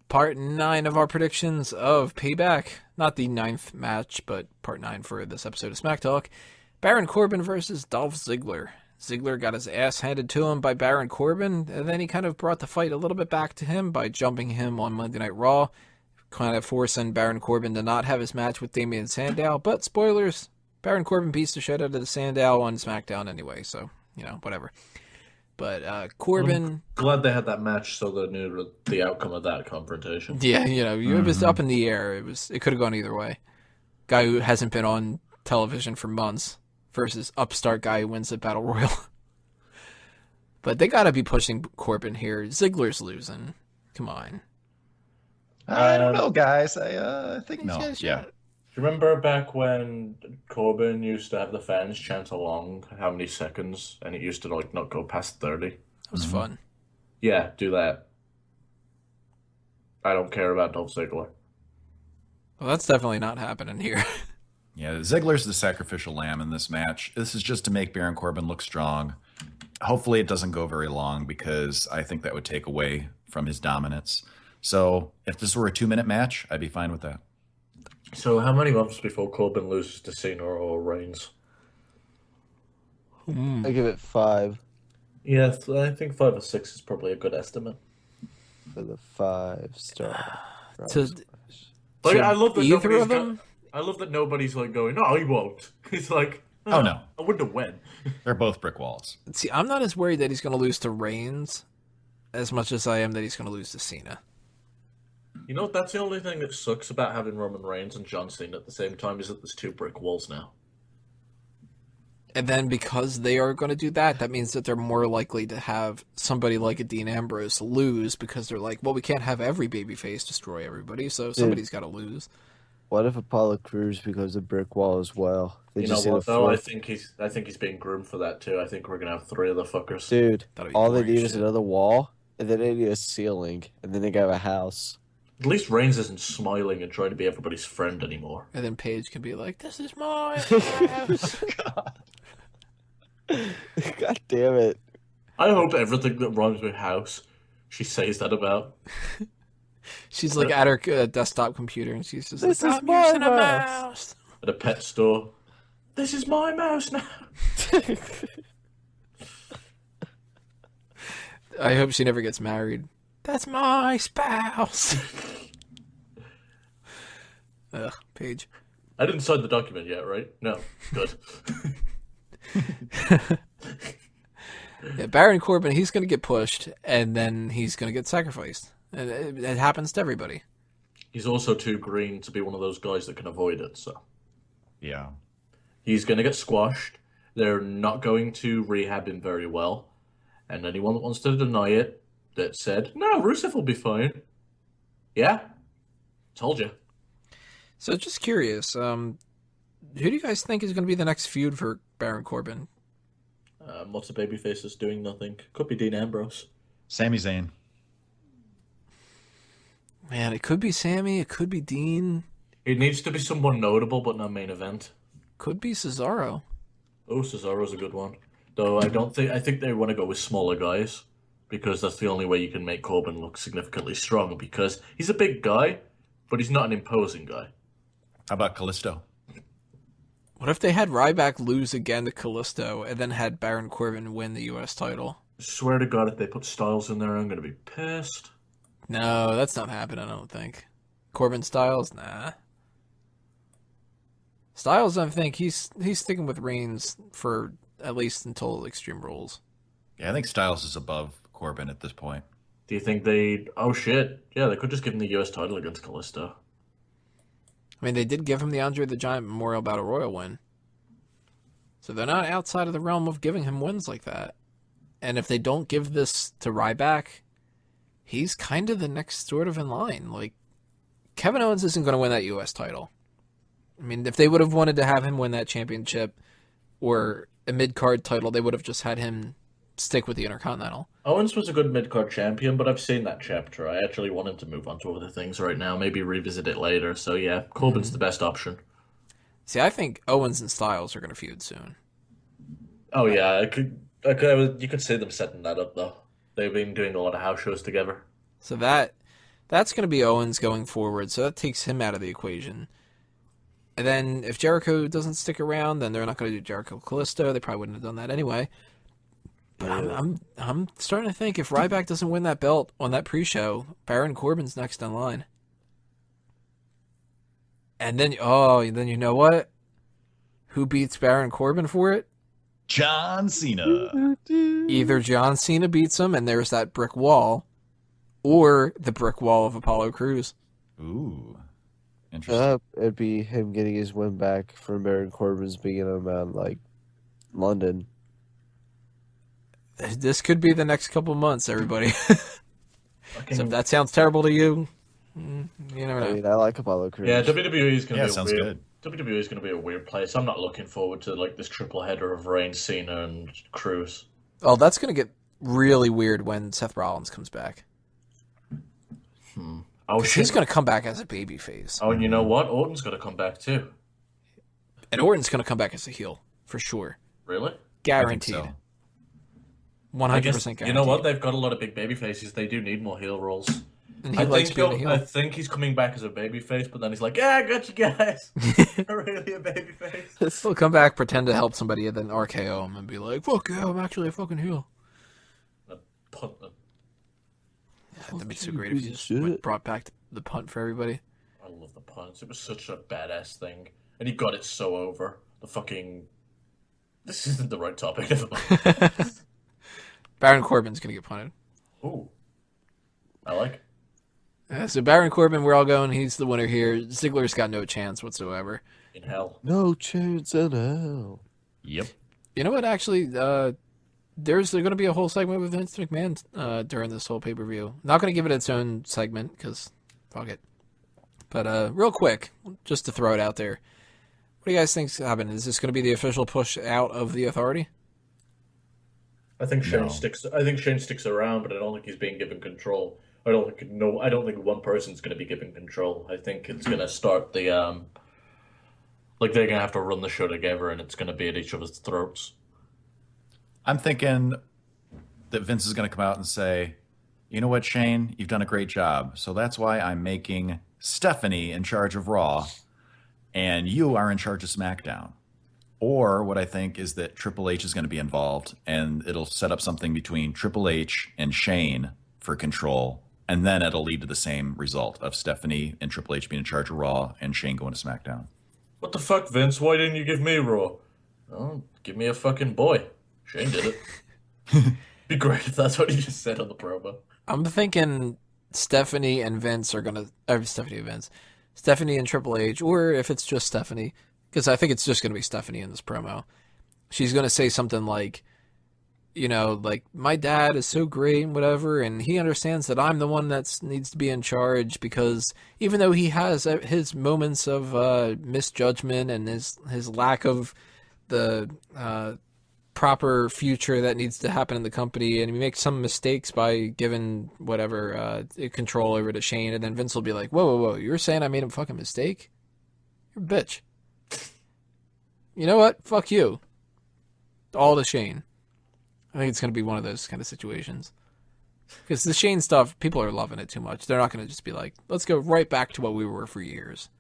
part 9 of our predictions of Payback. Not the 9th match, but part 9 for this episode of Smack Talk. Baron Corbin versus Dolph Ziggler. Ziggler got his ass handed to him by Baron Corbin, and then he kind of brought the fight a little bit back to him by jumping him on Monday Night Raw, kind of forcing Baron Corbin to not have his match with Damien Sandow. But spoilers, Baron Corbin beats the shit out of the Sandow on SmackDown anyway, so, whatever. But Corbin... I'm glad they had that match so they knew the outcome of that confrontation. Yeah, it was up in the air. It could have gone either way. Guy who hasn't been on television for months versus upstart guy who wins the Battle Royal. But they got to be pushing Corbin here. Ziggler's losing. Come on. I don't know, guys. I think no. Yeah. Do you remember back when Corbin used to have the fans chant along how many seconds, and it used to not go past 30? That was fun. Yeah, do that. I don't care about Dolph Ziggler. Well, that's definitely not happening here. Yeah, Ziggler's the sacrificial lamb in this match. This is just to make Baron Corbin look strong. Hopefully it doesn't go very long because I think that would take away from his dominance. So if this were a 2-minute match, I'd be fine with that. So how many months before Corbin loses to Cena or Reigns? I give it 5. Yeah, I think 5 or 6 is probably a good estimate. For the 5-star. I love that either of them? I love that nobody's going, no, he won't. He's like, oh no. I wonder when. They're both brick walls. See, I'm not as worried that he's going to lose to Reigns as much as I am that he's going to lose to Cena. That's the only thing that sucks about having Roman Reigns and John Cena at the same time is that there's 2 brick walls now. And then because they are going to do that, that means that they're more likely to have somebody like a Dean Ambrose lose because they're like, well, we can't have every babyface destroy everybody, so somebody's got to lose. What if Apollo Crews becomes a brick wall as well? You know what though? I think he's being groomed for that too. I think we're gonna have 3 of the fuckers. Dude, all they need is another wall, and then they need a ceiling, and then they got a house. At least Reigns isn't smiling and trying to be everybody's friend anymore. And then Paige can be like, "This is my house." God damn it! I hope everything that rhymes with house, she says that about. She's like at her desktop computer, and she's just this like, is "I'm my using a mouse." mouse." At a pet store, this is my mouse now. I hope she never gets married. That's my spouse. Ugh, Paige. I didn't sign the document yet, right? No. Good. Yeah, Baron Corbin, he's going to get pushed, and then he's going to get sacrificed. It happens to everybody. He's also too green to be one of those guys that can avoid it, so. Yeah. He's going to get squashed. They're not going to rehab him very well. And anyone that wants to deny it, that said, no, Rusev will be fine. Yeah. Told you. So just curious, who do you guys think is going to be the next feud for Baron Corbin? Lots of babyfaces doing nothing. Could be Dean Ambrose. Sami Zayn. Man, it could be Sammy, it could be Dean. It needs to be someone notable, but not main event. Could be Cesaro. Oh, Cesaro's a good one. Though I think they want to go with smaller guys, because that's the only way you can make Corbin look significantly strong, because he's a big guy, but he's not an imposing guy. How about Kalisto? What if they had Ryback lose again to Kalisto and then had Baron Corbin win the U.S. title? I swear to God, if they put Styles in there, I'm going to be pissed. No, that's not happening, I don't think. Corbin Styles? Nah. Styles, I think, he's sticking with Reigns for at least until Extreme Rules. Yeah, I think Styles is above Corbin at this point. Do you think they... Oh, shit. Yeah, they could just give him the U.S. title against Kalisto. I mean, they did give him the Andre the Giant Memorial Battle Royal win. So they're not outside of the realm of giving him wins like that. And if they don't give this to Ryback, he's kind of the next sort of in line. Like, Kevin Owens isn't going to win that U.S. title. I mean, if they would have wanted to have him win that championship or a mid-card title, they would have just had him stick with the Intercontinental. Owens was a good mid-card champion, but I've seen that chapter. I actually want him to move on to other things right now, maybe revisit it later. So yeah, Corbin's the best option. See, I think Owens and Styles are going to feud soon. Oh yeah, you could see them setting that up though. They've been doing a lot of house shows together. So that That's going to be Owens going forward, so that takes him out of the equation. And then if Jericho doesn't stick around, then they're not going to do Jericho Callisto. They probably wouldn't have done that anyway. But I'm starting to think if Ryback doesn't win that belt on that pre-show, Baron Corbin's next in line. And then you know what? Who beats Baron Corbin for it? John Cena. Either John Cena beats him, and there's that brick wall, or the brick wall of Apollo Crews. Ooh, interesting. It'd be him getting his win back from Baron Corbin's beating him out like London. This could be the next couple months, everybody. Okay. So if that sounds terrible to you, you never know. I mean, I like Apollo Crews. Yeah, WWE is going to be sounds weird. good. WWE is going to be a weird place. I'm not looking forward to like this triple header of Reigns, Cena, and Cruz. Oh, that's going to get really weird when Seth Rollins comes back. Oh, He's going to come back as a babyface. Oh, and you know what? Orton's going to come back too. And Orton's going to come back as a heel, for sure. Really? Guaranteed. I think so. 100% I guess, guaranteed. you know what? They've got a lot of big baby faces. They do need more heel roles. And he likes being a heel. I think he's coming back as a babyface, but then he's like, "Yeah, I got you guys." I'm really a babyface. He'll come back, pretend to help somebody, and then RKO him and be like, "Fuck yeah, I'm actually a fucking heel." Punt them. Yeah, that'd be so great if you just brought back the punt for everybody. I love the punts. It was such a badass thing, and he got it so over. The fucking. This isn't the right topic. Never mind. Baron Corbin's gonna get punted. Ooh, I like it. Yeah, so Baron Corbin, we're all going. He's the winner here. Ziggler's got no chance whatsoever. In hell. No chance in hell. Yep. You know what? Actually, there's going to be a whole segment with Vince McMahon during this whole pay-per-view. Not going to give it its own segment because fuck it. But real quick, just to throw it out there, what do you guys think's happening? Is this going to be the official push out of the Authority? I think Shane No. sticks. I think Shane sticks around, but I don't think he's being given control. I don't think one person's going to be given control. I think it's going to start the like they're going to have to run the show together, and it's going to be at each other's throats. I'm thinking that Vince is going to come out and say, "You know what, Shane? You've done a great job. So that's why I'm making Stephanie in charge of Raw, and you are in charge of SmackDown." Or what I think is that Triple H is going to be involved, and it'll set up something between Triple H and Shane for control, and then it'll lead to the same result of Stephanie and Triple H being in charge of Raw and Shane going to SmackDown. What the fuck, Vince? Why didn't you give me Raw? Oh, give me a fucking boy. Shane did it. Be great if that's what he just said on the promo. I'm thinking Stephanie and Vince are going to... Stephanie and Triple H, or if it's just Stephanie, because I think it's just going to be Stephanie in this promo. She's going to say something like, you know, like, my dad is so great and whatever, and he understands that I'm the one that needs to be in charge, because even though he has his moments of misjudgment and his lack of the proper future that needs to happen in the company, and he makes some mistakes by giving whatever control over to Shane, and then Vince will be like, whoa, you're saying I made a fucking mistake? You're a bitch. You know what? Fuck you. All to Shane. I think it's going to be one of those kind of situations. Because the Shane stuff, people are loving it too much. They're not going to just be like, let's go right back to what we were for years.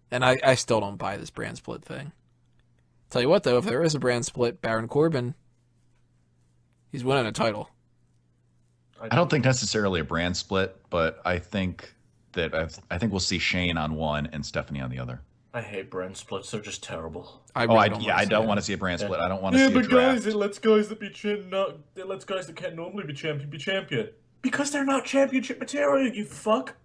And I still don't buy this brand split thing. Tell you what, though, if there is a brand split, Baron Corbin, he's winning a title. I don't think necessarily a brand split, but I think that I think we'll see Shane on one and Stephanie on the other. I hate brand splits. They're just terrible. I don't want to see a brand split. I don't want to Yeah, see a but draft. guys, it lets guys that can't normally be champion. Because they're not championship material, you fuck.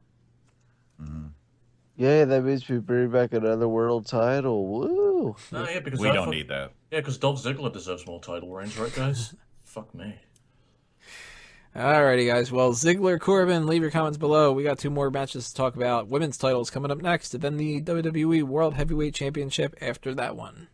Yeah, that means we bring back another world title. Woo! No, yeah, because We don't need that. Yeah, because Dolph Ziggler deserves more title reigns, right, guys? Fuck me. Alrighty, guys. Well, Ziggler, Corbin, leave your comments below. We got 2 more matches to talk about. Women's titles coming up next, and then the WWE World Heavyweight Championship after that one.